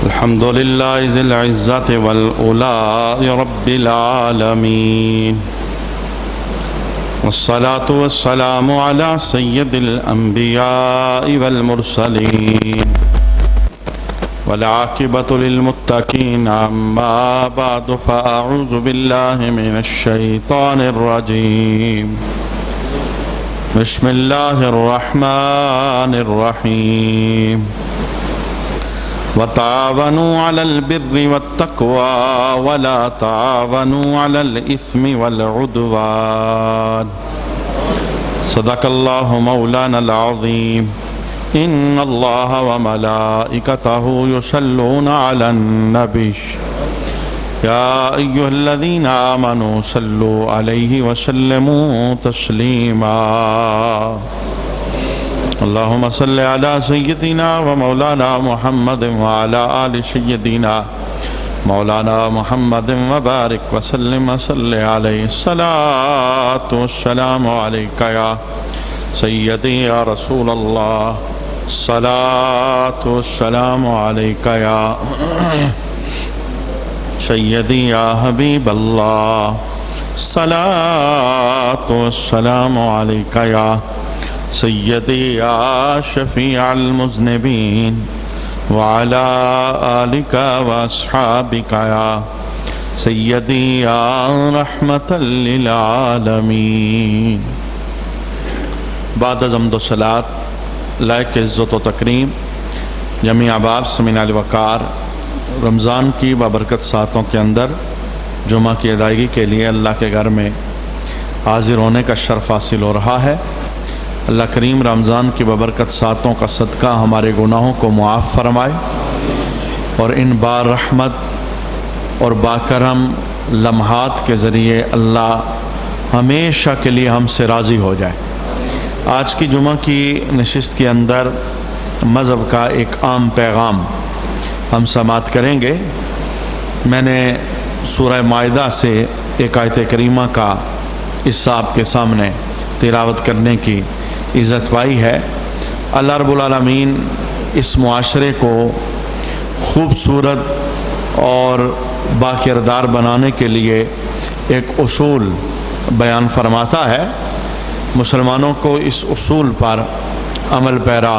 الحمد لله ذي العزة والأولاء رب العالمين، والصلاة والسلام على سيد الأنبياء والمرسلين، والعاقبة للمتقين. أما بعد، فأعوذ بالله من الشيطان الرجيم. بسم الله الرحمن الرحيم. وتعاونوا على البر والتقوى ولا تعاونوا على الإثم والعدوان. صدق الله مولانا العظيم. إن الله وملائكته يصلون على النبي يا أيها الذين آمنوا صلوا عليه وسلموا تسليما. اللهم صل على سيدنا ومولانا محمد وعلى آل سيدنا مولانا محمد وبارك وسلم وصل عليه. الصلاة والسلام عليك يا سيدي يا رسول الله. الصلاة والسلام عليك يا سيدي يا حبيب الله. الصلاة والسلام عليك يا سيدي يا شفيع المذنبين، وعلى آلك وأصحابك يا سيدي يا رحمة للعالمين. بعد حمد و صلاۃ لائق عزت و تکریم جمیع احباب سمعین الوقار، رمضان کی بابرکت ساعتوں کے اندر جمعہ کی ادائیگی کے لیے اللہ کے گھر میں حاضر ہونے کا شرف حاصل ہو رہا ہے. اللہ کریم رمضان کی بابرکت ساعتوں کا صدقہ ہمارے گناہوں کو معاف فرمائے اور ان با رحمت اور با کرم لمحات کے ذریعے اللہ ہمیشہ کے لیے ہم سے راضی ہو جائے. آج کی جمعہ کی نشست کے اندر مذہب کا ایک عام پیغام ہم سماعت کریں گے. میں نے سورہ مائدہ سے ایک آیت کریمہ کا حصہ آپ کے سامنے تلاوت کرنے کی عزت پائی ہے. اللہ رب العالمین اس معاشرے کو خوبصورت اور باکردار بنانے کے لیے ایک اصول بیان فرماتا ہے. مسلمانوں کو اس اصول پر عمل پیرا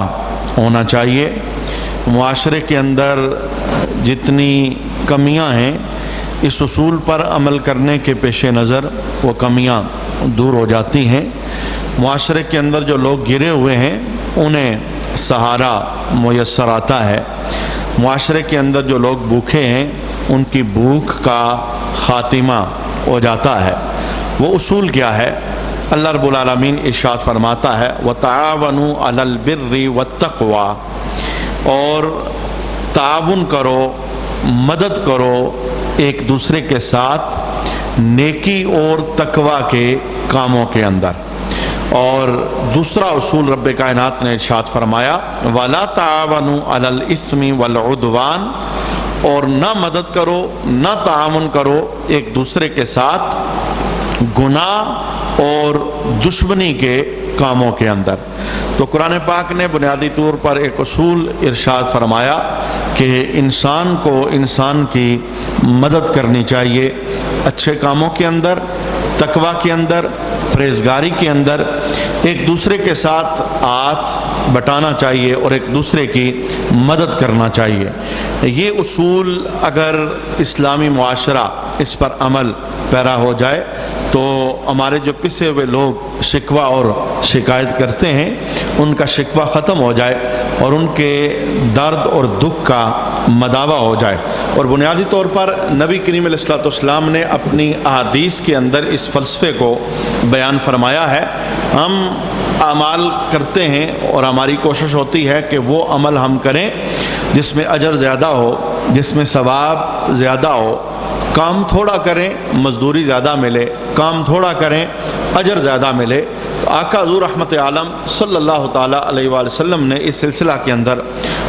ہونا چاہیے. معاشرے کے اندر جتنی کمیاں ہیں اس اصول پر عمل کرنے کے پیش نظر وہ کمیاں دور ہو جاتی ہیں. معاشرے کے اندر جو لوگ گرے ہوئے ہیں انہیں سہارا میسر آتا ہے. معاشرے کے اندر جو لوگ بھوکے ہیں ان کی بھوک کا خاتمہ ہو جاتا ہے. وہ اصول کیا ہے؟ اللہ رب العالمین ارشاد فرماتا ہے وَتَعَاوَنُوا عَلَى الْبِرِّ وَالتَّقْوَى، اور تعاون کرو، مدد کرو ایک دوسرے کے ساتھ نیکی اور تقوی کے کاموں کے اندر. اور دوسرا اصول رب کائنات نے ارشاد فرمایا وَلَا تَعَاوَنُوا عَلَى الْإِثْمِ وَالْعُدْوَانِ، اور نہ مدد کرو نہ تعاون کرو ایک دوسرے کے ساتھ گناہ اور دشمنی کے کاموں کے اندر. تو قرآن پاک نے بنیادی طور پر ایک اصول ارشاد فرمایا کہ انسان کو انسان کی مدد کرنی چاہیے اچھے کاموں کے اندر، تقوی کے اندر، پرہیزگاری کے اندر. ایک دوسرے کے ساتھ ہاتھ بٹانا چاہیے اور ایک دوسرے کی مدد کرنا چاہیے. یہ اصول اگر اسلامی معاشرہ اس پر عمل پیرا ہو جائے تو ہمارے جو پسے ہوئے لوگ شکوہ اور شکایت کرتے ہیں ان کا شکوہ ختم ہو جائے اور ان کے درد اور دکھ کا مداوع ہو جائے. اور بنیادی طور پر نبی کریم علیہ السلام نے اپنی احادیث کے اندر اس فلسفے کو بیان فرمایا ہے. ہم اعمال کرتے ہیں اور ہماری کوشش ہوتی ہے کہ وہ عمل ہم کریں جس میں اجر زیادہ ہو، جس میں ثواب زیادہ ہو. کام تھوڑا کریں مزدوری زیادہ ملے، کام تھوڑا کریں اجر زیادہ ملے. تو آقا حضور رحمت عالم صلی اللہ تعالیٰ علیہ وآلہ وسلم نے اس سلسلہ کے اندر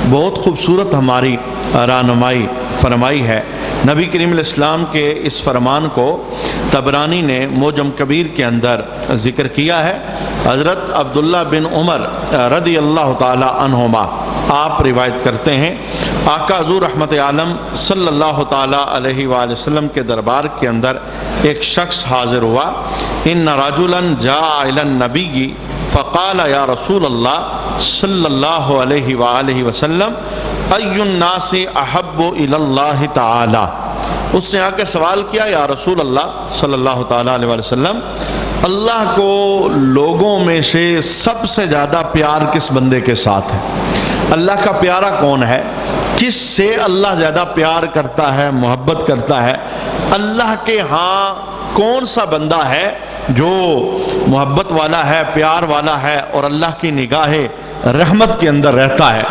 بہت خوبصورت ہماری رہنمائی فرمائی ہے۔ نبی کریم علیہ السلام کے اس فرمان کو طبرانی نے معجم کبیر کے اندر ذکر کیا ہے۔ حضرت عبداللہ بن عمر رضی اللہ تعالی عنہما آپ روایت کرتے ہیں، آقا حضور رحمت عالم صلی اللہ تعالی علیہ وآلہ وسلم کے دربار کے اندر ایک شخص حاضر ہوا۔ ان رجلا جاء الی النبی فقال یا رسول اللہ صلی اللہ علیہ وآلہ وسلم ای الناس احب الی اللہ تعالی۔ اس نے آ کے سوال کیا، یا رسول اللہ صلی اللہ تعالی علیہ وآلہ وسلم، اللہ کو لوگوں میں سے سب سے زیادہ پیار کس بندے کے ساتھ ہے؟ اللہ کا پیارا کون ہے؟ کس سے اللہ زیادہ پیار کرتا ہے، محبت کرتا ہے؟ اللہ کے ہاں کون سا بندہ ہے جو محبت والا ہے، پیار والا ہے اور اللہ کی نگاہ رحمت کے اندر رہتا ہے؟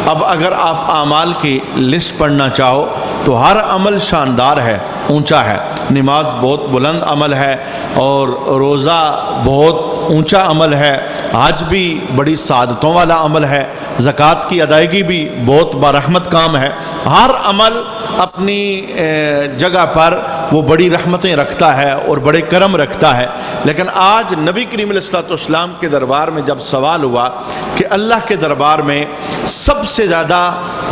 اب اگر آپ اعمال کی لسٹ پڑھنا چاہو تو ہر عمل شاندار ہے، اونچا ہے۔ نماز بہت بلند عمل ہے اور روزہ بہت اونچا عمل ہے، حج بھی بڑی سعادتوں والا عمل ہے، زکوٰۃ کی ادائیگی بھی بہت برحمت کام ہے۔ ہر عمل اپنی جگہ پر وہ بڑی رحمتیں رکھتا ہے اور بڑے کرم رکھتا ہے۔ لیکن آج نبی کریم علیہ الصلوۃ والسلام کے دربار میں جب سوال ہوا کہ اللہ کے دربار میں سب سے زیادہ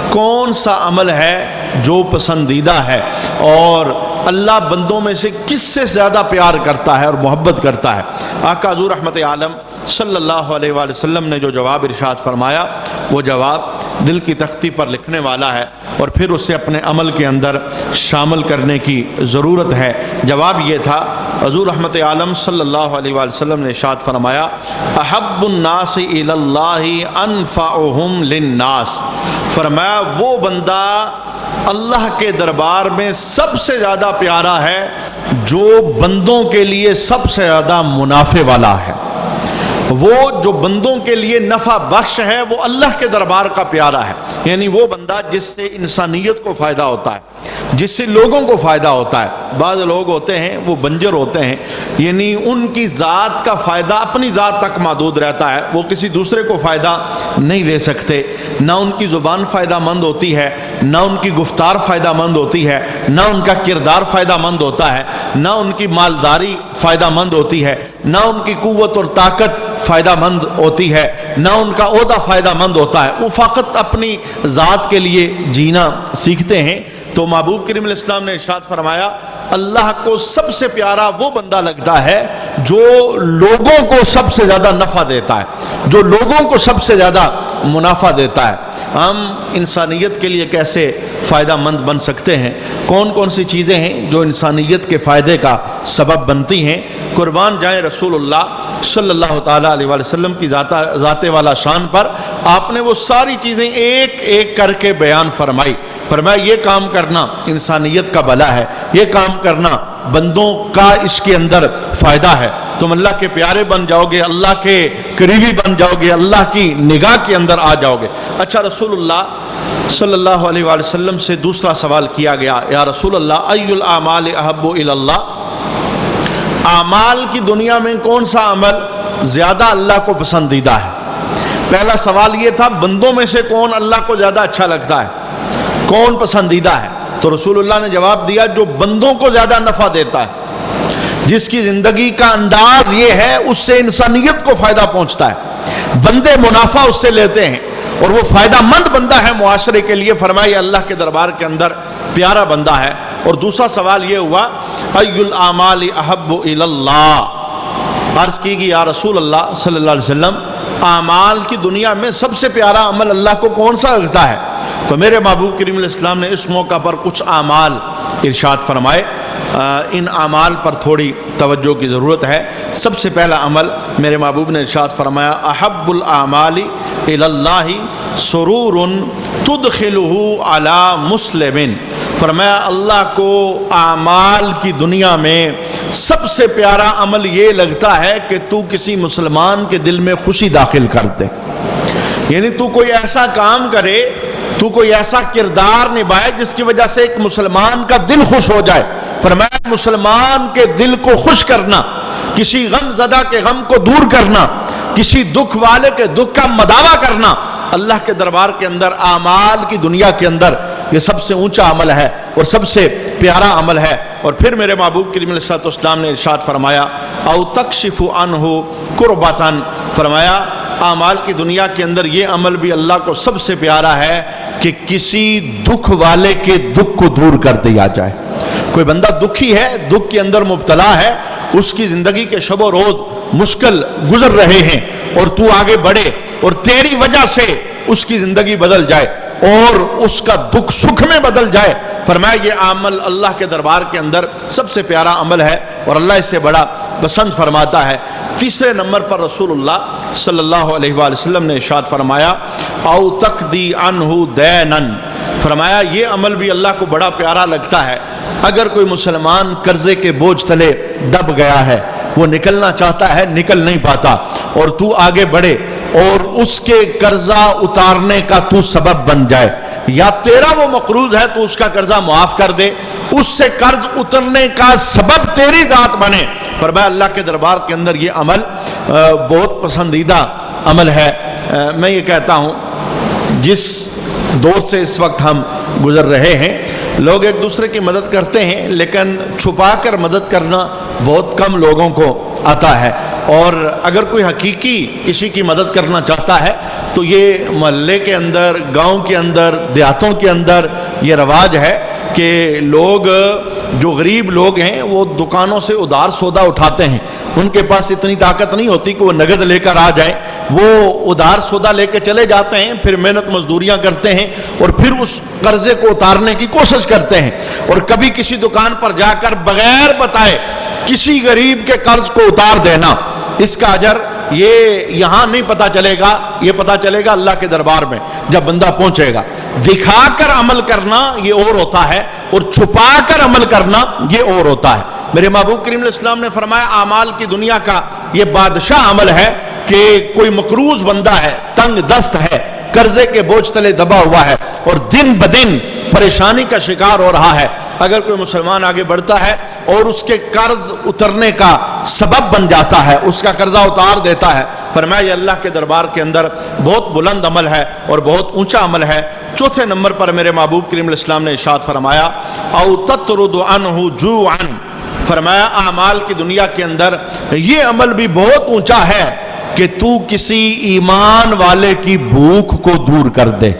کون سا عمل ہے جو پسندیدہ ہے اور اللہ بندوں میں سے کس سے زیادہ پیار کرتا ہے اور محبت کرتا ہے، آقا حضور رحمت عالم صلی اللہ علیہ وآلہ وسلم نے جو جواب ارشاد فرمایا وہ جواب دل کی تختی پر لکھنے والا ہے اور پھر اسے اپنے عمل کے اندر شامل کرنے کی ضرورت ہے۔ جواب یہ تھا، حضور رحمت عالم صلی اللہ علیہ وآلہ وسلم نے ارشاد فرمایا، احب الناس الی اللہ انفعہم للناس۔ فرمایا وہ بندہ اللہ کے دربار میں سب سے زیادہ پیارا ہے جو بندوں کے لیے سب سے زیادہ منافع والا ہے۔ وہ جو بندوں کے لیے نفع بخش ہے وہ اللہ کے دربار کا پیارا ہے، یعنی وہ بندہ جس سے انسانیت کو فائدہ ہوتا ہے، جس سے لوگوں کو فائدہ ہوتا ہے۔ بعض لوگ ہوتے ہیں وہ بنجر ہوتے ہیں، یعنی ان کی ذات کا فائدہ اپنی ذات تک محدود رہتا ہے، وہ کسی دوسرے کو فائدہ نہیں دے سکتے، نہ ان کی زبان فائدہ مند ہوتی ہے، نہ ان کی گفتار فائدہ مند ہوتی ہے، نہ ان کا کردار فائدہ مند ہوتا ہے، نہ ان کی مالداری فائدہ مند ہوتی ہے، نہ ان کی قوت اور طاقت فائدہ مند ہوتی ہے، نہ ان کا عہدہ فائدہ مند ہوتا ہے، وہ فقط اپنی ذات کے لیے جینا سیکھتے ہیں۔ تو محبوب کریم علیہ السلام نے ارشاد فرمایا، اللہ کو سب سے پیارا وہ بندہ لگتا ہے جو لوگوں کو سب سے زیادہ نفع دیتا ہے، جو لوگوں کو سب سے زیادہ منافع دیتا ہے۔ ہم انسانیت کے لیے کیسے فائدہ مند بن سکتے ہیں؟ کون کون سی چیزیں ہیں جو انسانیت کے فائدے کا سبب بنتی ہیں؟ قربان جائیں رسول اللہ صلی اللہ تعالیٰ علیہ وآلہ وسلم کی ذات والا شان پر آپ نے وہ ساری چیزیں ایک ایک کر کے بیان فرمائی۔ فرمایا یہ کام کرنا انسانیت کا بھلا ہے، یہ کام کرنا بندوں کا اس کے اندر فائدہ ہے، تم اللہ کے پیارے بن جاؤ گے، اللہ کے قریبی بن جاؤ گے، اللہ کی نگاہ کے اندر آ جاؤ گے۔ اچھا، رسول اللہ صلی اللہ علیہ وآلہ وسلم سے دوسرا سوال کیا گیا، یا رسول اللہ ای الاعمال احب الی اللہ، اعمال کی دنیا میں کون سا عمل زیادہ اللہ کو پسندیدہ ہے؟ پہلا سوال یہ تھا بندوں میں سے کون اللہ کو زیادہ اچھا لگتا ہے، کون پسندیدہ ہے؟ تو رسول اللہ نے جواب دیا جو بندوں کو زیادہ نفع دیتا ہے، جس کی زندگی کا انداز یہ ہے اس سے انسانیت کو فائدہ پہنچتا ہے، بندے منافع اس سے لیتے ہیں اور وہ فائدہ مند بندہ ہے معاشرے کے لیے، فرمایا اللہ کے دربار کے اندر پیارا بندہ ہے۔ اور دوسرا سوال یہ ہوا ای الاعمال احب الی اللہ، عرض کی گئی یا رسول اللہ صلی اللہ علیہ وسلم اعمال کی دنیا میں سب سے پیارا عمل اللہ کو کون سا لگتا ہے؟ تو میرے محبوب کریم علیہ السلام نے اس موقع پر کچھ اعمال ارشاد فرمائے، ان اعمال پر تھوڑی توجہ کی ضرورت ہے۔ سب سے پہلا عمل میرے محبوب نے ارشاد فرمایا احب الاعمال الی اللہ سرور تدخلہ علی مسلم، فرمایا اللہ کو اعمال کی دنیا میں سب سے پیارا عمل یہ لگتا ہے کہ تو کسی مسلمان کے دل میں خوشی داخل کر دے، یعنی تو کوئی ایسا کام کرے، تو کوئی ایسا کردار نبھائے جس کی وجہ سے ایک مسلمان کا دل خوش ہو جائے۔ فرمایا مسلمان کے دل کو خوش کرنا، کسی غم زدہ کے غم کو دور کرنا، کسی دکھ والے کے دکھ کا مداوع کرنا، اللہ کے دربار کے اندر اعمال کی دنیا کے اندر یہ سب سے اونچا عمل ہے اور سب سے پیارا عمل ہے۔ اور پھر میرے محبوب کریم علیہ الصلوۃ والسلام نے ارشاد فرمایا او تکشف عنہ کربتاً، فرمایا اعمال کی دنیا کے اندر یہ عمل بھی اللہ کو سب سے پیارا ہے کہ کسی دکھ والے کے دکھ کو دور کر دیا جائے۔ کوئی بندہ دکھی ہے، دکھ کے اندر مبتلا ہے، اس کی زندگی کے شب و روز مشکل گزر رہے ہیں اور تو آگے بڑھے اور تیری وجہ سے اس کی زندگی بدل جائے اور اس کا دکھ سکھ میں بدل جائے، فرمایا یہ عمل اللہ کے دربار کے اندر سب سے پیارا عمل ہے اور اللہ اس سے بڑا پسند فرماتا ہے۔ تیسرے نمبر پر رسول اللہ صلی اللہ علیہ وآلہ وسلم نے ارشاد فرمایا او تقضی عنہ دینا، فرمایا یہ عمل بھی اللہ کو بڑا پیارا لگتا ہے۔ اگر کوئی مسلمان قرضے کے بوجھ تلے دب گیا ہے، وہ نکلنا چاہتا ہے نکل نہیں پاتا، اور تو آگے بڑھے اور اس کے قرضہ اتارنے کا تو سبب بن جائے، یا تیرا وہ مقروض ہے تو اس کا قرضہ معاف کر دے، اس سے قرض اترنے کا سبب تیری ذات بنے، فرمایا اللہ کے دربار کے اندر یہ عمل بہت پسندیدہ عمل ہے۔ میں یہ کہتا ہوں جس دور سے اس وقت ہم گزر رہے ہیں، لوگ ایک دوسرے کی مدد کرتے ہیں لیکن چھپا کر مدد کرنا بہت کم لوگوں کو آتا ہے، اور اگر کوئی حقیقی کسی کی مدد کرنا چاہتا ہے تو یہ محلے کے اندر، گاؤں کے اندر، دیہاتوں کے اندر یہ رواج ہے کہ لوگ جو غریب لوگ ہیں وہ دکانوں سے ادھار سودا اٹھاتے ہیں، ان کے پاس اتنی طاقت نہیں ہوتی کہ وہ نگد لے کر آ جائیں، وہ ادھار سودا لے کے چلے جاتے ہیں، پھر محنت مزدوریاں کرتے ہیں اور پھر اس قرضے کو اتارنے کی کوشش کرتے ہیں، اور کبھی کسی دکان پر جا کر بغیر بتائے کسی غریب کے قرض کو اتار دینا، اس کا اجر یہ یہاں نہیں پتا چلے گا، یہ پتا چلے گا اللہ کے دربار میں جب بندہ پہنچے گا۔ دکھا کر عمل کرنا یہ اور ہوتا ہے اور چھپا کر عمل کرنا یہ اور ہوتا ہے۔ میرے محبوب کریم علیہ السلام نے فرمایا اعمال کی دنیا کا یہ بادشاہ عمل ہے کہ کوئی مقروض بندہ ہے، تنگ دست ہے، قرضے کے بوجھ تلے دبا ہوا ہے اور دن بدن پریشانی کا شکار ہو رہا ہے، اگر کوئی مسلمان آگے بڑھتا ہے اور اس کے قرض اترنے کا سبب بن جاتا ہے، اس کا قرضہ اتار دیتا ہے، فرمایا یہ اللہ کے دربار کے اندر بہت بلند عمل ہے اور بہت اونچا عمل ہے۔ چوتھے نمبر پر میرے محبوب کریم علیہ السلام نے ارشاد فرمایا او تطرد عنہ جوعا، فرمایا اعمال کی دنیا کے اندر یہ عمل بھی بہت اونچا ہے کہ تو کسی ایمان والے کی بھوک کو دور کر دے۔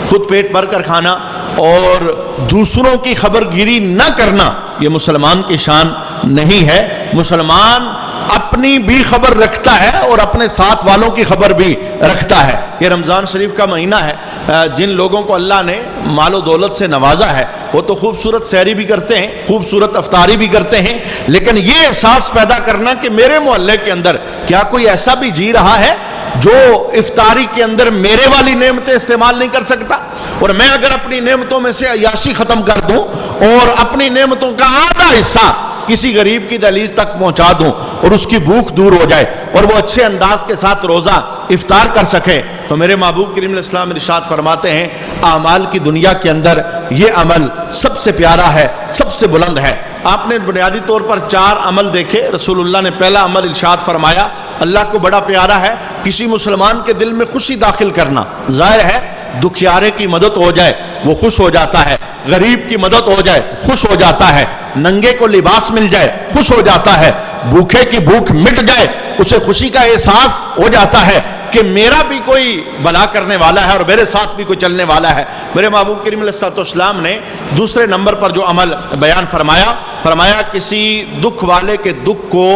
خود پیٹ بھر کر کھانا اور دوسروں کی خبر گیری نہ کرنا یہ مسلمان کی شان نہیں ہے۔ مسلمان اپنی بھی خبر رکھتا ہے اور اپنے ساتھ والوں کی خبر بھی رکھتا ہے۔ یہ رمضان شریف کا مہینہ ہے، جن لوگوں کو اللہ نے مال و دولت سے نوازا ہے وہ تو خوبصورت سحری بھی کرتے ہیں، خوبصورت افطاری بھی کرتے ہیں، لیکن یہ احساس پیدا کرنا کہ میرے محلے کے اندر کیا کوئی ایسا بھی جی رہا ہے جو افطاری کے اندر میرے والی نعمتیں استعمال نہیں کر سکتا، اور میں اگر اپنی نعمتوں میں سے عیاشی ختم کر دوں اور اپنی نعمتوں کا آدھا حصہ کسی غریب کی دہلیز تک پہنچا دوں اور اس کی بھوک دور ہو جائے اور وہ اچھے انداز کے ساتھ روزہ افطار کر سکے، تو میرے محبوب کریم علیہ السلام ارشاد فرماتے ہیں اعمال کی دنیا کے اندر یہ عمل سب سے پیارا ہے، سب سے بلند ہے۔ آپ نے بنیادی طور پر 4 عمل دیکھے۔ رسول اللہ نے پہلا عمل ارشاد فرمایا اللہ کو بڑا پیارا ہے کسی مسلمان کے دل میں خوشی داخل کرنا۔ ظاہر ہے دکھیارے کی مدد ہو جائے وہ خوش ہو جاتا ہے، غریب کی مدد ہو جائے خوش ہو جاتا ہے، ننگے کو لباس مل جائے خوش ہو جاتا ہے، بھوکے کی بھوک مٹ جائے اسے خوشی کا احساس ہو جاتا ہے کہ میرا بھی کوئی بھلا کرنے والا ہے اور میرے ساتھ بھی کوئی چلنے والا ہے۔ میرے محبوب کریم علیہ السلام نے دوسرے نمبر پر جو عمل بیان فرمایا کسی دکھ والے کے دکھ کو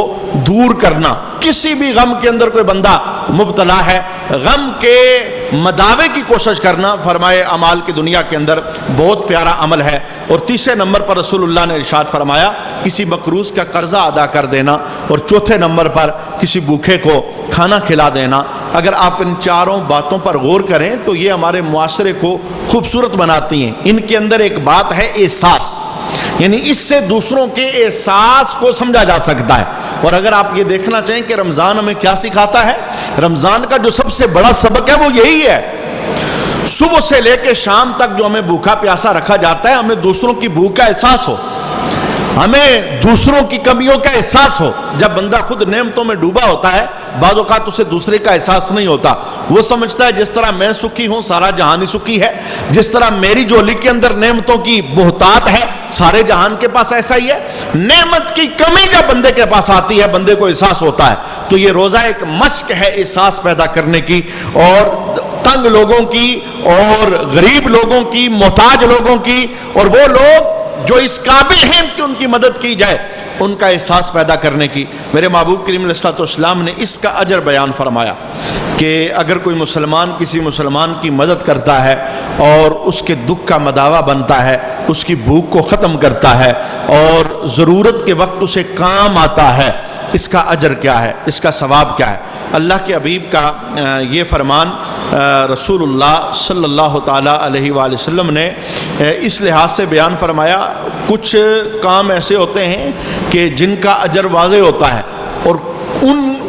دور کرنا۔ کسی بھی غم کے اندر کوئی بندہ مبتلا ہے، غم کے مداوے کی کوشش کرنا، فرمائے اعمال کی دنیا کے اندر بہت پیارا عمل ہے۔ اور تیسرے نمبر پر رسول اللہ نے ارشاد فرمایا کسی مقروض کا قرضہ ادا کر دینا، اور چوتھے نمبر پر کسی بھوکے کو کھانا کھلا دینا۔ اگر آپ ان 4 باتوں پر غور کریں تو یہ ہمارے معاشرے کو خوبصورت بناتی ہیں۔ ان کے اندر ایک بات ہے احساس، یعنی اس سے دوسروں کے احساس کو سمجھا جا سکتا ہے۔ اور اگر آپ یہ دیکھنا چاہیں کہ رمضان ہمیں کیا سکھاتا ہے، رمضان کا جو سب سے بڑا سبق ہے وہ یہی ہے، صبح سے لے کے شام تک جو ہمیں بھوکا پیاسا رکھا جاتا ہے ہمیں دوسروں کی بھوک کا احساس ہو۔ ہمیں دوسروں کی کمیوں کا احساس ہو. جب بندہ خود نعمتوں میں ڈوبا ہوتا ہے بعض اوقات اسے دوسرے کا احساس نہیں ہوتا. وہ سمجھتا ہے جس طرح میں سکھی ہوں سارا جہان ہی سکھی ہے, جس طرح میری جھولی کے اندر نعمتوں کی بہتات ہے سارے جہان کے پاس ایسا ہی ہے. نعمت کی کمی جب بندے کے پاس آتی ہے بندے کو احساس ہوتا ہے. تو یہ روزہ ایک مشق ہے احساس پیدا کرنے کی, اور تنگ لوگوں کی اور غریب لوگوں کی, محتاج لوگوں کی, اور وہ لوگ جو اس قابل ہیں کہ ان کی مدد کی جائے ان کا احساس پیدا کرنے کی. میرے محبوب کریم علیہ السلام نے اس کا اجر بیان فرمایا کہ اگر کوئی مسلمان کسی مسلمان کی مدد کرتا ہے اور اس کے دکھ کا مداوا بنتا ہے, اس کی بھوک کو ختم کرتا ہے اور ضرورت کے وقت اسے کام آتا ہے, اس کا اجر کیا ہے, اس کا ثواب کیا ہے. اللہ کے حبیب کا یہ فرمان رسول اللہ صلی اللہ تعالیٰ علیہ وآلہ وسلم نے اس لحاظ سے بیان فرمایا, کچھ کام ایسے ہوتے ہیں کہ جن کا اجر واضح ہوتا ہے اور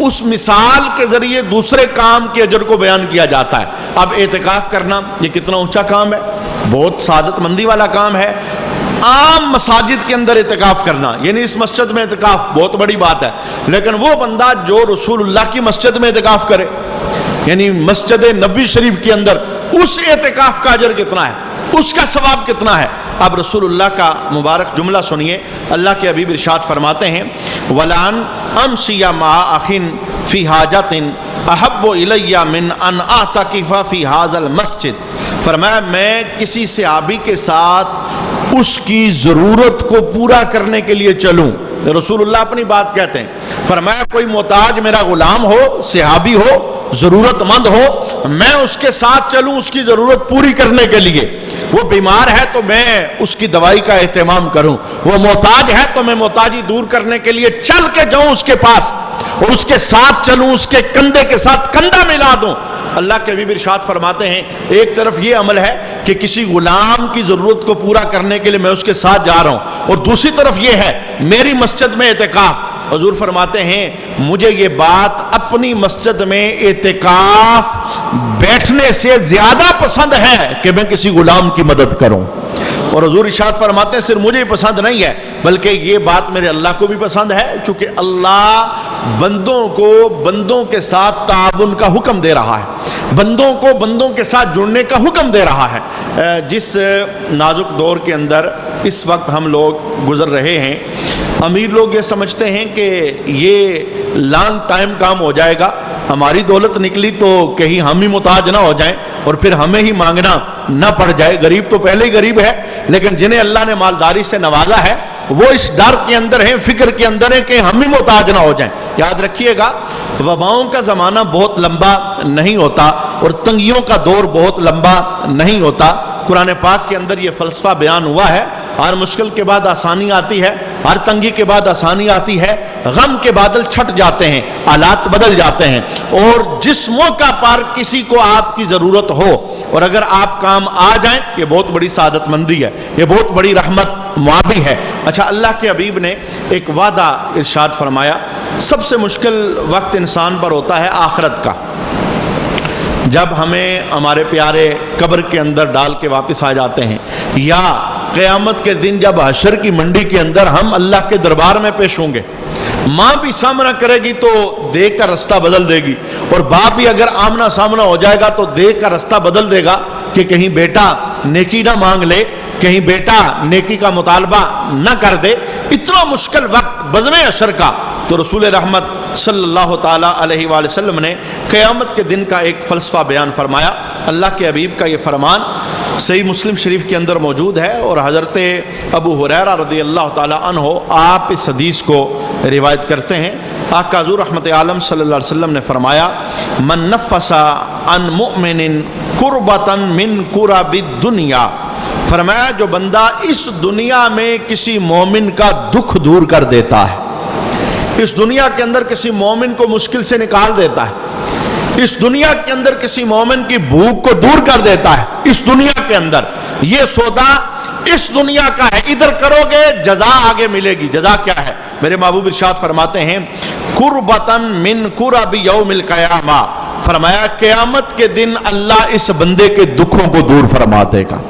اس مثال کے ذریعے دوسرے کام کے اجر کو بیان کیا جاتا ہے. اب اعتکاف کرنا یہ کتنا اونچا کام ہے, بہت سعادت مندی والا کام ہے. عام مساجد کے اندر اعتکاف کرنا, یعنی اس مسجد میں اعتکاف بہت بڑی بات ہے, لیکن وہ بندہ جو رسول اللہ کی مسجد میں اعتکاف کرے, یعنی مسجد نبی شریف کے اندر, اس اعتکاف کا اجر کتنا ہے, اس کا ثواب کتنا ہے. اب رسول اللہ کا مبارک جملہ سنیے. اللہ کے حبیب ارشاد فرماتے ہیں وَلَأَنْ أَمْشِيَ مَعَ أَخٍ فِي حَاجَةٍ أَحَبُّ إِلَيَّ مِنْ أَنْ أَعْتَكِفَ فِي هَذَا الْمَسْجِدِ. فرمایا میں کسی صحابی کے ساتھ اس کی ضرورت کو پورا کرنے کے لیے چلوں. رسول اللہ اپنی بات کہتے ہیں, فرمایا کوئی محتاج میرا غلام ہو, صحابی ہو, ضرورت مند ہو, میں اس کے ساتھ چلوں اس کی ضرورت پوری کرنے کے لیے. وہ بیمار ہے تو میں اس کی دوائی کا اہتمام کروں, وہ محتاج ہے تو میں محتاجی دور کرنے کے لیے چل کے جاؤں اس کے پاس اور اس کے ساتھ چلوں, اس کے کندھے کے ساتھ کندھا ملا دوں. اللہ کے حبیب ارشاد فرماتے ہیں ایک طرف یہ عمل ہے کہ کسی غلام کی ضرورت کو پورا کرنے کے لیے میں اس کے ساتھ جا رہا ہوں, اور دوسری طرف یہ ہے میری مسجد میں اعتکاف. حضور فرماتے ہیں مجھے یہ بات اپنی مسجد میں اعتکاف بیٹھنے سے زیادہ پسند ہے کہ میں کسی غلام کی مدد کروں. اور حضور ارشاد فرماتے ہیں صرف مجھے پسند نہیں ہے بلکہ یہ بات میرے اللہ کو بھی پسند ہے, چونکہ اللہ بندوں کو بندوں کے ساتھ تعاون کا حکم دے رہا ہے, بندوں کو بندوں کے ساتھ جڑنے کا حکم دے رہا ہے. جس نازک دور کے اندر اس وقت ہم لوگ گزر رہے ہیں, امیر لوگ یہ سمجھتے ہیں کہ یہ لانگ ٹائم کام ہو جائے گا, ہماری دولت نکلی تو کہیں ہم ہی محتاج نہ ہو جائیں اور پھر ہمیں ہی مانگنا نہ پڑ جائے. غریب تو پہلے ہی غریب ہے, لیکن جنہیں اللہ نے مالداری سے نوازا ہے وہ اس ڈر کے اندر ہیں, فکر کے اندر ہیں کہ ہم ہی محتاج نہ ہو جائیں. یاد رکھیے گا وباؤں کا زمانہ بہت لمبا نہیں ہوتا اور تنگیوں کا دور بہت لمبا نہیں ہوتا. قرآن پاک کے اندر یہ فلسفہ بیان ہوا ہے, ہر مشکل کے بعد آسانی آتی ہے, ہر تنگی کے بعد آسانی آتی ہے, غم کے بادل چھٹ جاتے ہیں, حالات بدل جاتے ہیں, اور جس موقع پر کسی کو آپ کی ضرورت ہو اور اگر آپ کام آ جائیں یہ بہت بڑی سعادت مندی ہے, یہ بہت بڑی رحمت معابی ہے. اچھا, اللہ کے حبیب نے ایک وعدہ ارشاد فرمایا, سب سے مشکل وقت انسان پر ہوتا ہے آخرت کا, جب ہمیں ہمارے پیارے قبر کے اندر ڈال کے واپس آ جاتے ہیں, یا قیامت کے دن جب حشر کی منڈی کے اندر ہم اللہ کے دربار میں پیش ہوں گے. ماں بھی سامنا کرے گی تو دیکھ کر راستہ بدل دے گی, اور باپ بھی اگر آمنا سامنا ہو جائے گا تو دیکھ کر راستہ بدل دے گا کہ کہیں بیٹا نیکی نہ مانگ لے, کہیں بیٹا نیکی کا مطالبہ نہ کر دے. اتنا مشکل وقت بزم حشر کا. تو رسول رحمت صلی اللہ تعالیٰ علیہ وآلہ وسلم نے قیامت کے دن کا ایک فلسفہ بیان فرمایا. اللہ کے حبیب کا یہ فرمان صحیح مسلم شریف کے اندر موجود ہے, اور حضرت ابو ہریرہ رضی اللہ تعالیٰ عنہ آپ اس حدیث کو روایت کرتے ہیں. آقا حضور رحمت عالم صلی اللہ علیہ وسلم نے فرمایا من نفس عن مؤمن کربتا من کرب الدنیا, فرمایا جو بندہ اس دنیا میں کسی مومن کا دکھ دور کر دیتا ہے, اس دنیا کے اندر کسی مومن کو مشکل سے نکال دیتا ہے, اس دنیا کے اندر کسی مومن کی بھوک کو دور کر دیتا ہے, اس دنیا کے اندر یہ سودا اس دنیا کا ہے, ادھر کرو گے جزا آگے ملے گی. جزا کیا ہے؟ میرے محبوب ارشاد فرماتے ہیں قربتن من قرب یوم القیامہ, فرمایا قیامت کے دن اللہ اس بندے کے دکھوں کو دور فرما دے گا۔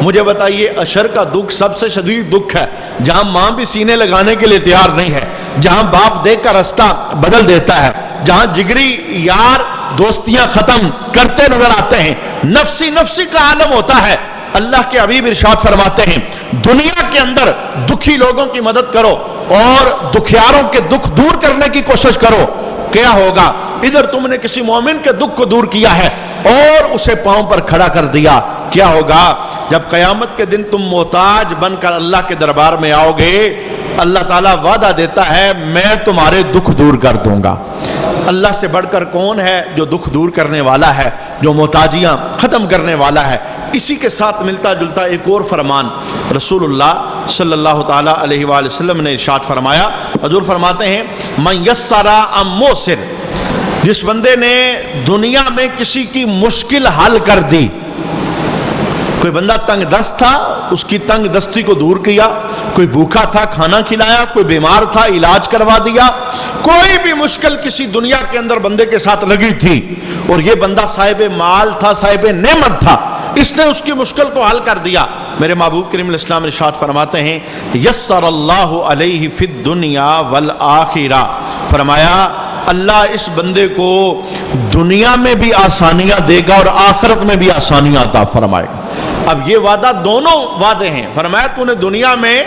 مجھے بتائیے اشر کا دکھ سب سے شدید دکھ ہے، جہاں ماں بھی سینے لگانے کے لیے تیار نہیں ہے، جہاں باپ دیکھ کر راستہ بدل دیتا ہے، جہاں جگری یار دوستیاں ختم کرتے نظر آتے ہیں، نفسی نفسی کا عالم ہوتا ہے۔ اللہ کے حبیب ارشاد فرماتے ہیں دنیا کے اندر دکھی لوگوں کی مدد کرو اور دکھیاروں کے دکھ دور کرنے کی کوشش کرو، کیا ہوگا؟ ادھر تم نے کسی مومن کے دکھ کو دور کیا ہے اور اسے پاؤں پر کھڑا کر دیا، کیا ہوگا؟ جب قیامت کے دن تم محتاج بن کر اللہ کے دربار میں آؤ گے، اللہ تعالیٰ وعدہ دیتا ہے میں تمہارے دکھ دور کر دوں گا۔ اللہ سے بڑھ کر کون ہے جو دکھ دور کرنے والا ہے، جو محتاجیاں ختم کرنے والا ہے؟ اسی کے ساتھ ملتا جلتا ایک اور فرمان رسول اللہ صلی اللہ تعالیٰ علیہ وآلہ وسلم نے ارشاد فرمایا۔ حضور فرماتے ہیں من یسر ام موسر، جس بندے نے دنیا میں کسی کی مشکل حل کر دی، کوئی بندہ تنگ دست تھا اس کی تنگ دستی کو دور کیا، کوئی بھوکا تھا کھانا کھلایا، کوئی بیمار تھا علاج کروا دیا، کوئی بھی مشکل کسی دنیا کے اندر بندے کے ساتھ لگی تھی اور یہ بندہ صاحب مال تھا، صاحب نعمت تھا، اس نے اس کی مشکل کو حل کر دیا، میرے محبوب کریم علیہ السلام ارشاد فرماتے ہیں یسر اللہ علیہ فی الدنیا والآخرہ، فرمایا اللہ اس بندے کو دنیا میں بھی آسانیاں دے گا اور آخرت میں بھی آسانیاں عطا فرمائے گا۔ اب یہ وعدہ دونوں وعدے ہیں، فرمایا تو نے دنیا میں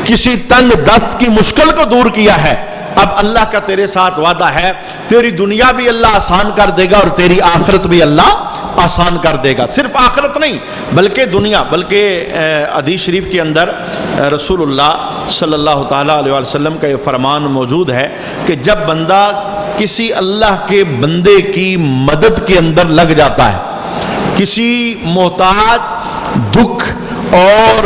کسی تنگ دست کی مشکل کو دور کیا ہے، اب اللہ کا تیرے ساتھ وعدہ ہے تیری دنیا بھی اللہ آسان کر دے گا اور تیری آخرت بھی اللہ آسان کر دے گا۔ صرف آخرت نہیں بلکہ دنیا، بلکہ حدیث شریف کے اندر رسول اللہ صلی اللہ تعالیٰ علیہ وسلم کا یہ فرمان موجود ہے کہ جب بندہ کسی اللہ کے بندے کی مدد کے اندر لگ جاتا ہے، کسی محتاج دکھ اور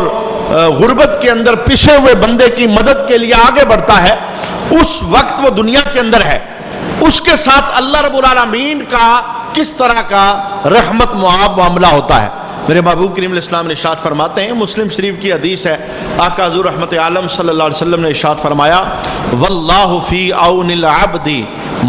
غربت کے اندر پسے ہوئے بندے کی مدد کے لیے آگے بڑھتا ہے، اس وقت وہ دنیا کے اندر ہے، اس کے ساتھ اللہ رب العالمین کا کس طرح کا رحمت معاب معاملہ ہوتا ہے۔ میرے محبوب کریم علیہ السلام نے ارشاد فرماتے ہیں، مسلم شریف کی حدیث ہے، آقا حضور رحمت عالم صلی اللہ علیہ وسلم نے ارشاد فرمایا واللہ فی عون العبد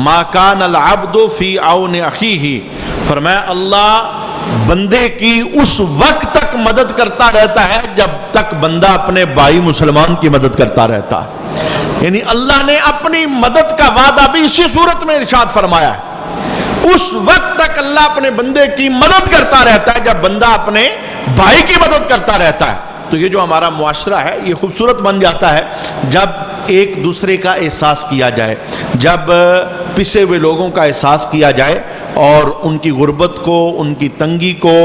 ما کان العبد فی عون اخیہ، فرمایا اللہ بندے کی اس وقت تک مدد کرتا رہتا ہے جب تک بندہ اپنے بھائی مسلمان کی مدد کرتا رہتا ہے، یعنی اللہ نے اپنی مدد کا وعدہ بھی اسی صورت میں ارشاد فرمایا ہے، اس وقت تک اللہ اپنے بندے کی مدد کرتا رہتا ہے جب بندہ اپنے بھائی کی مدد کرتا رہتا ہے۔ تو یہ جو ہمارا معاشرہ ہے یہ خوبصورت بن جاتا ہے جب ایک دوسرے کا احساس کیا جائے، جب پسے ہوئے لوگوں کا احساس کیا جائے اور ان کی غربت کو، ان کی تنگی کو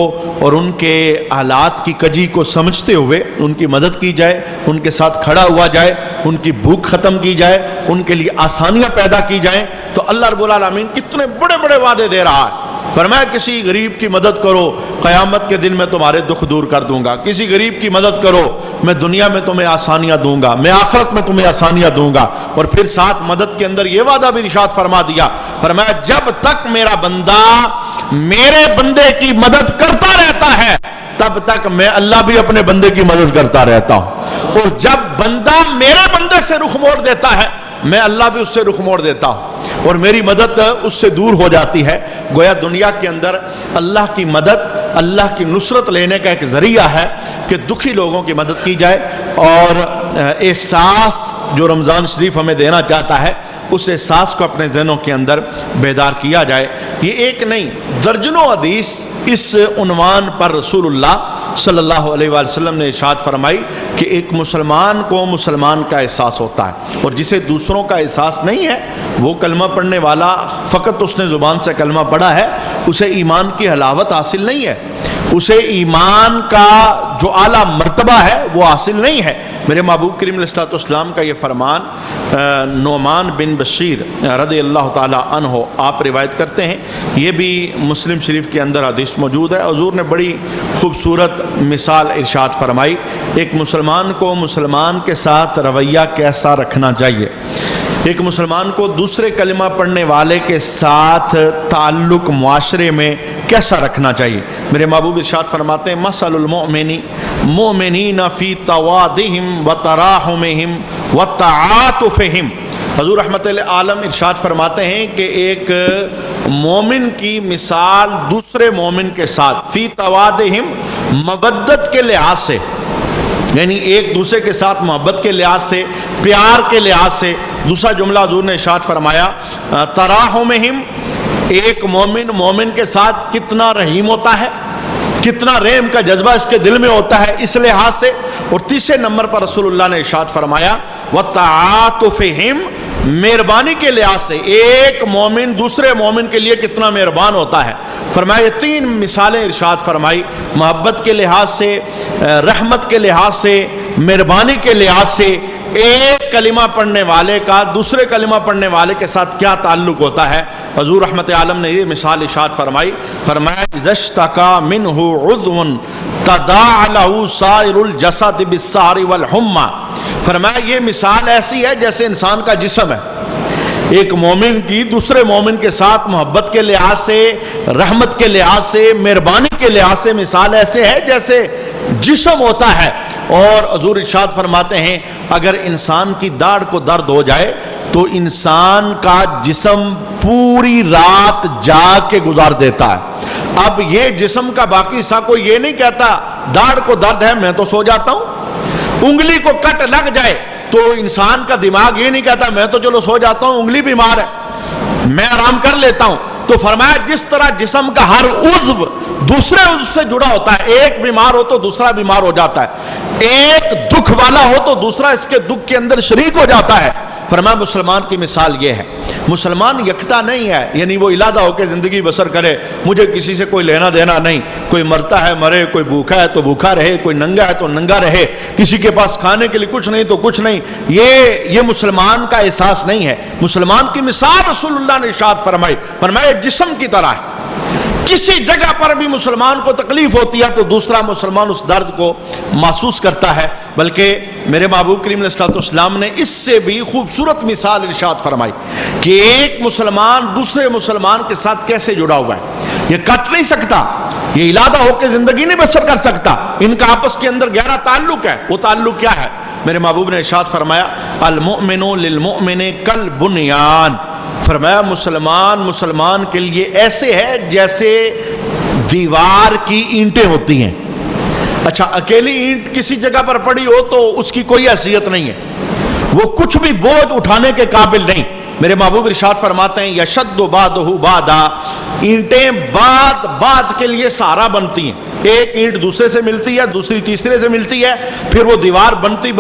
اور ان کے حالات کی کجی کو سمجھتے ہوئے ان کی مدد کی جائے، ان کے ساتھ کھڑا ہوا جائے، ان کی بھوک ختم کی جائے، ان کے لیے آسانیاں پیدا کی جائیں، تو اللہ رب العالمین کتنے بڑے بڑے وعدے دے رہا ہے۔ فرمایا کسی غریب کی مدد کرو، قیامت کے دن میں تمہارے دکھ دور کر دوں گا، کسی غریب کی مدد کرو، میں دنیا میں تمہیں آسانیاں دوں گا، میں آخرت میں تمہیں آسانیاں دوں گا، اور پھر ساتھ مدد کے اندر یہ وعدہ بھی ارشاد فرما دیا، فرمایا جب تک میرا بندہ میرے بندے کی مدد کرتا رہتا ہے تب تک میں اللہ بھی اپنے بندے کی مدد کرتا رہتا ہوں، اور جب بندہ میرے بندے سے رخ موڑ دیتا ہے میں اللہ بھی اس سے رخ موڑ دیتا ہوں اور میری مدد اس سے دور ہو جاتی ہے۔ گویا دنیا کے اندر اللہ کی مدد، اللہ کی نصرت لینے کا ایک ذریعہ ہے کہ دکھی لوگوں کی مدد کی جائے، اور احساس جو رمضان شریف ہمیں دینا چاہتا ہے اس احساس کو اپنے ذہنوں کے اندر بیدار کیا جائے۔ یہ ایک نہیں درجنوں حدیث اس عنوان پر رسول اللہ صلی اللہ علیہ وآلہ وسلم نے ارشاد فرمائی کہ ایک مسلمان کو مسلمان کا احساس ہوتا ہے، اور جسے دوسروں کا احساس نہیں ہے وہ کلمہ پڑھنے والا فقط اس نے زبان سے کلمہ پڑھا ہے، اسے ایمان کی حلاوت حاصل نہیں ہے، اسے ایمان کا جو اعلیٰ مرتبہ ہے وہ حاصل نہیں ہے۔ میرے محبوب کریم علیہ السلام کا یہ فرمان نعمان بن بشیر رضی اللہ تعالیٰ عنہ آپ روایت کرتے ہیں، یہ بھی مسلم شریف کے اندر حدیث موجود ہے۔ حضور نے بڑی خوبصورت مثال ارشاد فرمائی، ایک مسلمان کو مسلمان کے ساتھ رویہ کیسا رکھنا چاہیے، ایک مسلمان کو دوسرے کلمہ پڑھنے والے کے ساتھ تعلق معاشرے میں کیسا رکھنا چاہیے۔ میرے محبوب ارشاد فرماتے ہیں مثل المؤمنین فی توادہم وتراحمہم وتعاطفہم، حضور رحمت عالم ارشاد فرماتے ہیں کہ ایک مومن کی مثال دوسرے مومن کے ساتھ فی توادہم مودت کے لحاظ سے، یعنی ایک دوسرے کے ساتھ محبت کے لحاظ سے، پیار کے لحاظ سے. دوسرا جملہ حضور نے ارشاد فرمایا تراحمہم، ایک مومن کے ساتھ کتنا رحیم ہوتا ہے، کتنا رحم کا جذبہ اس کے دل میں ہوتا ہے اس لحاظ سے. اور تیسرے نمبر پر رسول اللہ نے ارشاد فرمایا وَتَعَاطُفِهِمْ، مہربانی کے لحاظ سے ایک مومن دوسرے مومن کے لیے کتنا مہربان ہوتا ہے. فرمایا یہ تین مثالیں ارشاد فرمائی، محبت کے لحاظ سے، رحمت کے لحاظ سے، مہربانی کے لحاظ سے. ایک کلمہ پڑھنے والے کا دوسرے کلمہ پڑھنے والے کے ساتھ کیا تعلق ہوتا ہے. حضور رحمت عالم نے یہ مثال ارشاد فرمائی، فرمایا اذا اشتکا منہ عضو تداعی لہ سائر الجسد بالسہر والحمى. فرمایا یہ مثال ایسی ہے جیسے انسان کا جسم ہے. ایک مومن کی دوسرے مومن کے ساتھ محبت کے لحاظ سے، رحمت کے لحاظ سے، مہربانی کے لحاظ سے مثال ایسے ہے جیسے جسم ہوتا ہے. اور حضور ارشاد فرماتے ہیں اگر انسان کی داڑھ کو درد ہو جائے تو انسان کا جسم پوری رات جاگ کے گزار دیتا ہے. اب یہ جسم کا باقی حصہ کو یہ نہیں کہتا داڑھ کو درد ہے میں تو سو جاتا ہوں. انگلی کو کٹ لگ جائے تو انسان کا دماغ یہ نہیں کہتا میں تو چلو سو جاتا ہوں، انگلی بیمار ہے میں آرام کر لیتا ہوں. تو فرمایا جس طرح جسم کا ہر عضو دوسرے عضو سے جڑا ہوتا ہے، ایک بیمار ہو تو دوسرا بیمار ہو جاتا ہے، ایک دکھ والا ہو تو دوسرا اس کے دکھ کے اندر شریک ہو جاتا ہے. فرمایا مسلمان کی مثال یہ ہے. مسلمان یکتا نہیں ہے، یعنی وہ علیحدہ ہو کے زندگی بسر کرے، مجھے کسی سے کوئی لینا دینا نہیں، کوئی مرتا ہے مرے، کوئی بھوکا ہے تو بھوکا رہے، کوئی ننگا ہے تو ننگا رہے، کسی کے پاس کھانے کے لیے کچھ نہیں تو کچھ نہیں. یہ مسلمان کا احساس نہیں ہے. مسلمان کی مثال رسول اللہ نے ارشاد فرمائی، فرمایا جسم کی طرح ہے. کسی جگہ پر بھی مسلمان کو تکلیف ہوتی ہے تو دوسرا مسلمان اس درد کو محسوس کرتا ہے. بلکہ میرے محبوب کریم علیہ السلام نے اس سے بھی خوبصورت مثال ارشاد فرمائی کہ ایک مسلمان دوسرے مسلمان کے ساتھ کیسے جڑا ہوا ہے. یہ کٹ نہیں سکتا، یہ علیحدہ ہو کے زندگی نہیں بسر کر سکتا، ان کا آپس کے اندر گہرا تعلق ہے. وہ تعلق کیا ہے؟ میرے محبوب نے ارشاد فرمایا المؤمن للمؤمن کالبنیان. فرمایا مسلمان کے لیے ایسے ہے جیسے دیوار کی اینٹیں ہوتی ہیں. اچھا اکیلی اینٹ کسی جگہ پر پڑی ہو تو اس کی کوئی حیثیت نہیں ہے، وہ کچھ بھی بوجھ اٹھانے کے قابل نہیں. میرے محبوب ارشاد فرماتے ہیں یشد بعضہ بعضا، اینٹیں بعد کے لیے سہارا بنتی ہیں. ایک اینٹ دوسرے سے ملتی ہے، دوسری تیسرے سے ملتی ہے، پھر وہ دیوار بنتی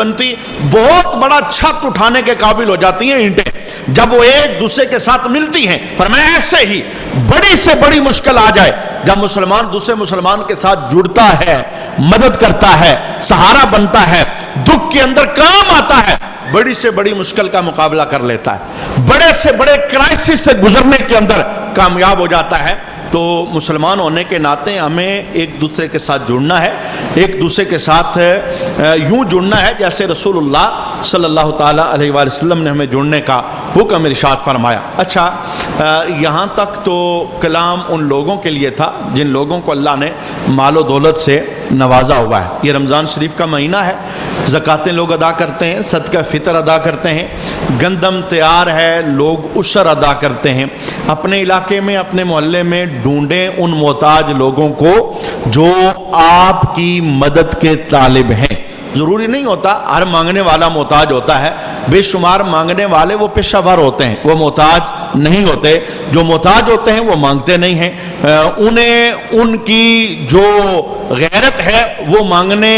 بہت بڑا چھت اٹھانے کے قابل ہو جاتی ہیں اینٹیں جب وہ ایک دوسرے کے ساتھ ملتی ہیں. فرمایا ایسے ہی بڑی سے بڑی مشکل آ جائے جب مسلمان دوسرے مسلمان کے ساتھ جڑتا ہے، مدد کرتا ہے، سہارا بنتا ہے، دکھ کے اندر کام آتا ہے، بڑی سے بڑی مشکل کا مقابلہ کر لیتا ہے، بڑے سے بڑے کرائسس سے گزرنے کے اندر کامیاب ہو جاتا ہے. تو مسلمان ہونے کے ناطے ہمیں ایک دوسرے کے ساتھ جڑنا ہے، ایک دوسرے کے ساتھ یوں جڑنا ہے جیسے رسول اللہ صلی اللہ تعالیٰ علیہ وآلہ وسلم نے ہمیں جڑنے کا حکم ارشاد فرمایا. اچھا یہاں تک تو کلام ان لوگوں کے لیے تھا جن لوگوں کو اللہ نے مال و دولت سے نوازا ہوا ہے. یہ رمضان شریف کا مہینہ ہے، زکاتیں لوگ ادا کرتے ہیں، صدقہ فطر ادا کرتے ہیں، گندم تیار ہے لوگ عشر ادا کرتے ہیں. اپنے علاقے میں اپنے محلے میں ڈھونڈیں ان محتاج لوگوں کو جو آپ کی مدد کے طالب ہیں. ضروری نہیں ہوتا ہر مانگنے والا محتاج ہوتا ہے، بے شمار مانگنے والے وہ پیشہ ور ہوتے ہیں، وہ محتاج نہیں ہوتے. جو محتاج ہوتے ہیں وہ مانگتے نہیں ہیں، انہیں ان کی جو غیرت ہے وہ مانگنے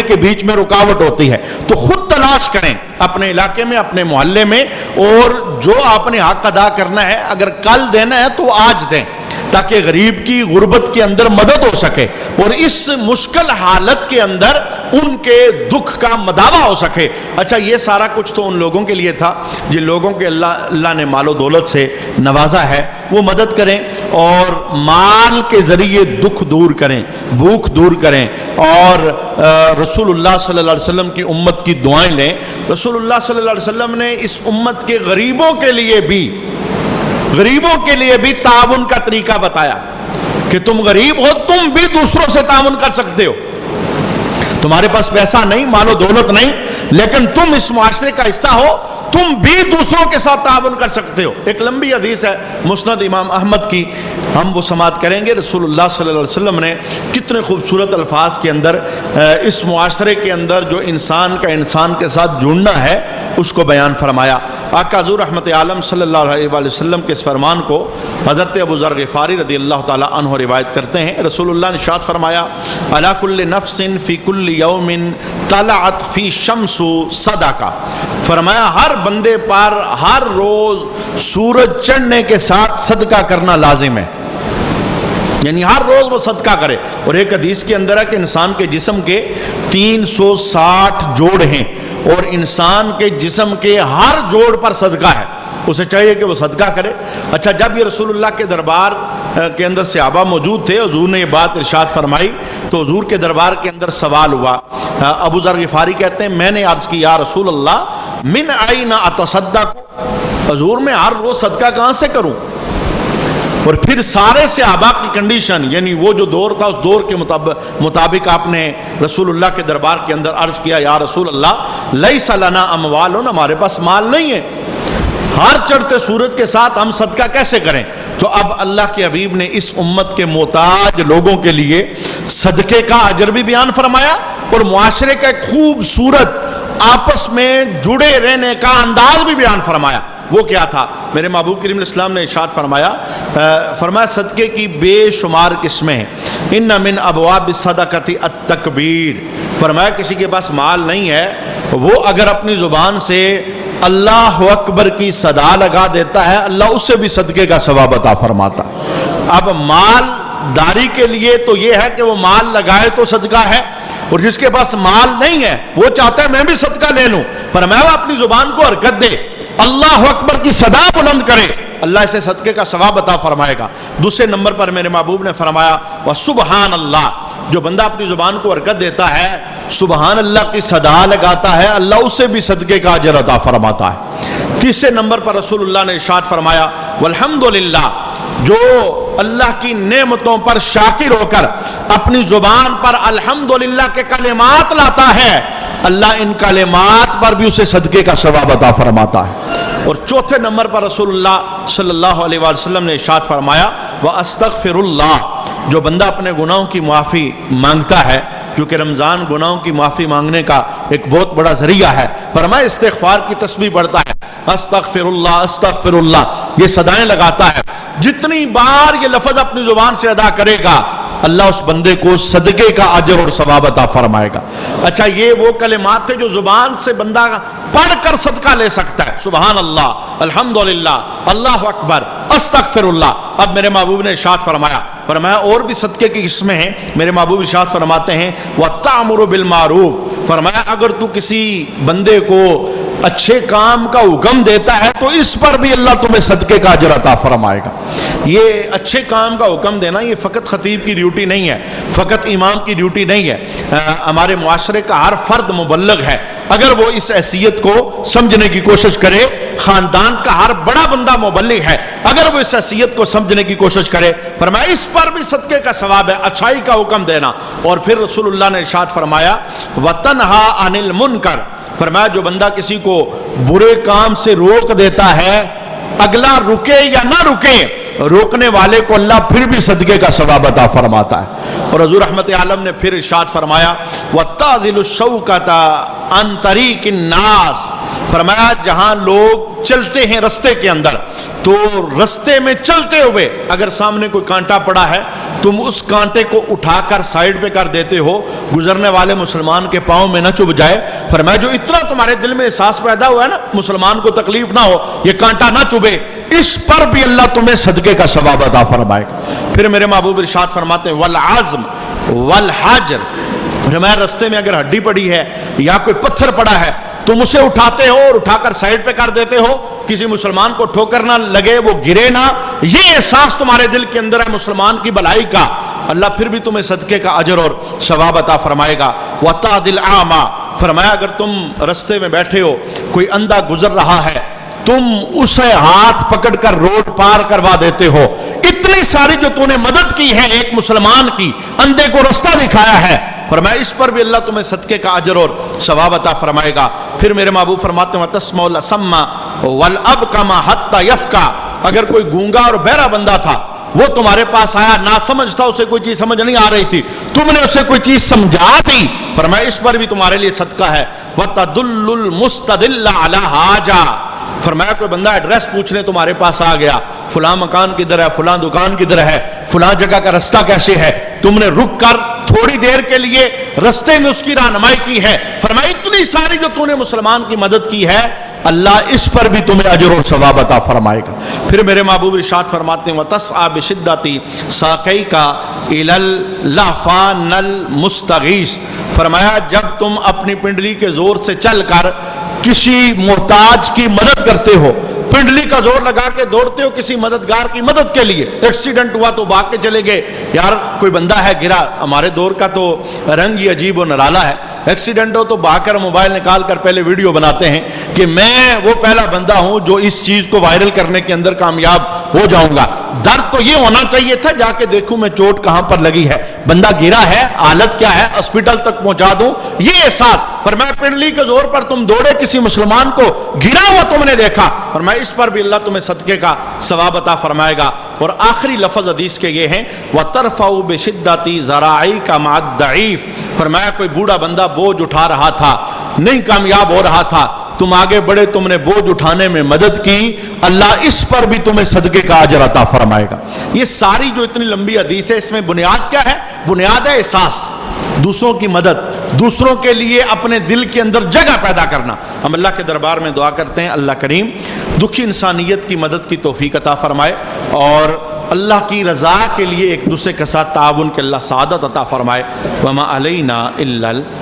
کے بیچ میں رکاوٹ ہوتی ہے. تو خود تلاش کریں اپنے علاقے میں، اپنے محلے میں، اور جو آپ نے حق ادا کرنا ہے اگر کل دینا ہے تو آج دیں تاکہ غریب کی غربت کے اندر مدد ہو سکے اور اس مشکل حالت کے اندر ان کے دکھ کا مداوا ہو سکے. اچھا یہ سارا کچھ تو ان لوگوں کے لیے تھا جن لوگوں کے اللہ نے مال و دولت سے نوازا ہے. وہ مدد کریں اور مال کے ذریعے دکھ دور کریں، بھوک دور کریں، اور رسول اللہ صلی اللہ علیہ وسلم کی امت کی دعائیں لیں. رسول اللہ صلی اللہ علیہ وسلم نے اس امت کے غریبوں کے لیے بھی تعاون کا طریقہ بتایا کہ تم غریب ہو تم بھی دوسروں سے تعاون کر سکتے ہو. تمہارے پاس پیسہ نہیں، مال و دولت نہیں، لیکن تم اس معاشرے کا حصہ ہو, تم بھی دوسروں کے ساتھ تعاون کر سکتے ہو. ایک لمبی حدیث ہے مسند امام احمد کی, ہم وہ سماعت کریں گے. رسول اللہ صلی اللہ علیہ وسلم نے کتنے خوبصورت الفاظ کے اندر اس معاشرے کے اندر جو انسان کا انسان کے ساتھ جڑنا ہے اس کو بیان فرمایا. آقا حضور رحمت عالم صلی اللہ علیہ وآلہ وسلم کے اس فرمان کو حضرت ابو ذر غفاری رضی اللہ تعالی عنہ روایت کرتے ہیں. رسول اللہ نے ارشاد فرمایا, علی کل نفس فی کل یوم طلعت فی شمس صدقہ. فرمایا ہر بندے پر ہر روز سورج چڑھنے کے ساتھ صدقہ کرنا لازم ہے, یعنی ہر روز وہ صدقہ کرے. اور ایک حدیث کے اندر ہے کہ انسان کے جسم کے 360 جوڑ ہیں اور انسان کے جسم کے ہر جوڑ پر صدقہ ہے, اسے چاہیے کہ وہ صدقہ کرے. اچھا, جب یہ رسول اللہ کے دربار کے اندر صحابہ موجود تھے, حضور نے یہ بات ارشاد فرمائی تو حضور کے دربار کے اندر سوال ہوا. ابو ذر غفاری کہتے ہیں میں نے عرض کی, یا رسول اللہ من این اتصدق, حضور میں ہر روز صدقہ کہاں سے کروں؟ اور پھر سارے صحابہ کی کنڈیشن, یعنی وہ جو دور تھا اس دور کے مطابق آپ نے رسول اللہ کے دربار کے اندر عرض کیا, یا رسول اللہ لیس لنا اموال, ہمارے پاس مال نہیں ہے, ہر چڑھتے سورج کے ساتھ ہم صدقہ کیسے کریں؟ تو اب اللہ کے حبیب نے اس امت کے محتاج لوگوں کے لیے صدقے کا اجر بھی بیان فرمایا اور معاشرے کا ایک خوبصورت آپس میں جڑے رہنے کا انداز بھی بیان فرمایا. وہ کیا تھا؟ میرے محبوب کریم علیہ السلام نے ارشاد فرمایا صدقے کی بے شمار قسمیں ہیں. ان من ابواب الصدقۃ التکبیر. فرمایا کسی کے پاس مال نہیں ہے, وہ اگر اپنی زبان سے اللہ اکبر کی صدا لگا دیتا ہے, اللہ اس سے بھی صدقے کا ثواب عطا فرماتا. اب مال داری کے لیے تو یہ ہے کہ وہ مال لگائے تو صدقہ ہے, اور جس کے پاس مال نہیں ہے وہ چاہتا ہے میں بھی صدقہ لے لوں. فرمایا وہ اپنی زبان کو حرکت دے, اللہ اکبر کی صدا بلند کرے, اللہ اسے صدقے کا ثواب عطا فرمائے گا. دوسرے نمبر پر میرے محبوب نے فرمایا وسبحان اللہ. جو بندہ اپنی زبان کو حرکت دیتا ہے, سبحان اللہ کی صدا لگاتا ہے, اللہ اسے بھی صدقے کا اجر عطا فرماتا ہے. تیسرے نمبر پر رسول اللہ نے ارشاد فرمایا والحمدللہ. جو اللہ کی نعمتوں پر شاکر ہو کر اپنی زبان پر الحمدللہ کے کلمات لاتا ہے, اللہ ان کلمات پر بھی اسے صدقے کا ثواب عطا فرماتا ہے. اور چوتھے نمبر پر رسول اللہ صلی اللہ علیہ وآلہ وسلم نے ارشاد فرمایا وَأَسْتَغْفِرُ اللَّهِ. جو بندہ اپنے گناہوں کی معافی مانگتا ہے, کیونکہ رمضان گناہوں کی معافی مانگنے کا ایک بہت بڑا ذریعہ ہے, فرمایا استغفار کی تسبیح پڑھتا ہے, استغفر اللہ استغفر اللہ, یہ صدائیں لگاتا ہے. جتنی بار یہ لفظ اپنی زبان سے ادا کرے گا, اللہ اس بندے کو صدقے کا اجر اور ثواب عطا فرمائے گا. اچھا, یہ وہ کلمات تھے جو زبان سے بندہ پڑھ کر صدقہ لے سکتا ہے, سبحان اللہ, الحمدللہ, اللہ اکبر, استغفر اللہ. اب میرے محبوب نے ارشاد فرمایا اور بھی صدقے کی قسمیں ہیں. میرے محبوب ارشاد فرماتے ہیں وَتَعْمُرُ بِالْمَعْرُوفِ. فرمایا اگر تو کسی بندے کو اچھے کام کا حکم دیتا ہے تو اس پر بھی اللہ تمہیں صدقے کا اجر عطا فرمائے گا. یہ اچھے کام کا حکم دینا یہ فقط خطیب کی ڈیوٹی نہیں ہے, فقط امام کی ڈیوٹی نہیں ہے. ہمارے معاشرے کا ہر فرد مبلغ ہے. اگر وہ اس حیثیت کو سمجھنے کی کوشش کرے, خاندان کا ہر بڑا بندہ مبلغ ہے, اگر وہ اس حیثیت کو سمجھنے کی کوشش کرے, فرمایا اس پر بھی صدقے کا ثواب ہے, اچھائی کا حکم دینا. اور پھر رسول اللہ نے ارشاد فرمایا وَتَنْهَا عَنِ الْمُنْكَرِ. فرمایا جو بندہ کسی کو برے کام سے روک دیتا ہے, اگلا رکے یا نہ رکے, روکنے والے کو اللہ پھر بھی صدقے کا ثواب عطا فرماتا ہے. اور حضور رحمت عالم نے پھر ارشاد فرمایا وَتَعْزِلُ الشَّوْكَةَ عَنْ طَرِيقِ النَّاسِ. فرمایا جہاں لوگ چلتے ہیں رستے کے اندر, تو رستے میں چلتے ہوئے اگر سامنے کوئی کانٹا پڑا ہے, تم اس کانٹے کو اٹھا کر سائیڈ پہ کر دیتے ہو, گزرنے والے مسلمان کے پاؤں میں نہ چبھ جائے. فرمایا جو اتنا تمہارے دل میں احساس پیدا ہوا ہے نا, مسلمان کو تکلیف نہ ہو, یہ کانٹا نہ چبھے, اس پر بھی اللہ تمہیں صدقے کا ثواب عطا فرمائے گا. پھر میرے محبوب ارشاد فرماتے ہیں والعزم والحجر. فرمایا رستے میں اگر ہڈی پڑی ہے یا کوئی پتھر پڑا ہے, تم اسے اٹھاتے ہو اور اٹھا کر سائیڈ پہ کر دیتے ہو, کسی مسلمان کو ٹھوکر نہ لگے, وہ گرے نہ, یہ احساس تمہارے دل کے اندر ہے مسلمان کی بھلائی کا, اللہ پھر بھی تمہیں صدقے کا اجر اور ثواب عطا فرمائے گا. وَتَعْدِلْ عَامَا. فرمایا اگر تم رستے میں بیٹھے ہو, کوئی اندھا گزر رہا ہے, تم اسے ہاتھ پکڑ کر روڈ پار کروا دیتے ہو. اتنی ساری جو تو نے مدد کی ہے ایک مسلمان کی, اندھے کو رستہ دکھایا ہے, فرمایا اس پر بھی اللہ تمہیں صدقے کا اجر اور ثواب عطا فرمائے گا۔ پھر میرے محبوب فرماتے ہیں وَتَسْمَعُ الْأَصَمَّ وَالْأَبْكَمَ حَتَّى يَفْقَى، اگر کوئی گونگا اور بہرا بندہ تھا، وہ تمہارے پاس آیا، ناسمجھ تھا، اسے کوئی چیز سمجھ نہیں آ رہی تھی، تم نے اسے کوئی چیز سمجھا دی، فرمایا اس پر بھی تمہارے لیے صدقہ ہے۔ وَتَدُلُّ الْمُسْتَدِلَّ عَلَى حَاجَةٍ، فرمایا کوئی بندہ ایڈریس پوچھنے تمہارے پاس آ گیا، فلاں مکان کدھر ہے، فلاں دکان کدھر ہے، فلاں جگہ کا رستہ کیسے ہے، تم نے رک کر تھوڑی دیر کے لیے رستے میں اس کی رہنمائی کی ہے، فرمایا اتنی ساری جو تو نے مسلمان کی مدد کی ہے، اللہ اس پر بھی تمہیں اجر اور ثواب عطا فرمائے گا۔ پھر میرے محبوب ارشاد فرماتے ہیں وَتَسْعَى بِشِدَّةِ سَاقَيْكَ إِلَى اللَّفَانَ الْمُسْتَغِيثِ، فرمایا جب تم اپنی پنڈلی کے زور سے چل کر کسی محتاج کی مدد کرتے ہو، پنڈلی کا زور لگا کے دوڑتے ہو کسی مددگار کی مدد کے لیے، ایکسیڈنٹ ہوا تو بھاگ کے چلے گئے، یار کوئی بندہ ہے گرا، ہمارے دور کا تو رنگ ہی عجیب و نرالا ہے، ایکسیڈنٹ ہو تو بھاگ کر موبائل نکال کر پہلے ویڈیو بناتے ہیں کہ میں وہ پہلا بندہ ہوں جو اس چیز کو وائرل کرنے کے اندر کامیاب ہو جاؤں گا۔ درد تو یہ ہونا چاہیے تھا جا کے دیکھوں میں چوٹ کہاں پر لگی ہے، بندہ گرا ہے، حالت کیا ہے، ہاسپٹل تک پہنچا دوں، یہ احساس۔ فرمایا پنڈلی کے زور پر تم دوڑے، کسی مسلمان کو گرا ہوا تم نے دیکھا، فرمایا اس پر بھی اللہ تمہیں صدقے کا ثواب عطا فرمائے گا۔ اور آخری لفظ حدیث کے یہ ہیں وَتَرْفَعُ بِشِدَّةِ ذَرَائِكَ مَعَ الضَّعِيفِ، فرمایا کوئی بوڑھا بندہ بوجھ اٹھا رہا تھا، نہیں کامیاب ہو رہا تھا، تم آگے بڑھے، تم نے بوجھ اٹھانے میں مدد کی، اللہ اس پر بھی تمہیں صدقے کا اجر عطا فرمائے گا۔ یہ ساری جو اتنی لمبی حدیث ہے، اس میں بنیاد کیا ہے؟ بنیاد ہے احساس، دوسروں کی مدد، دوسروں کے لیے اپنے دل کے اندر جگہ پیدا کرنا۔ ہم اللہ کے دربار میں دعا کرتے ہیں اللہ کریم دکھی انسانیت کی مدد کی توفیق عطا فرمائے، اور اللہ کی رضا کے لیے ایک دوسرے کے ساتھ تعاون کے اللہ سعادت عطا فرمائے۔ وما علینا الا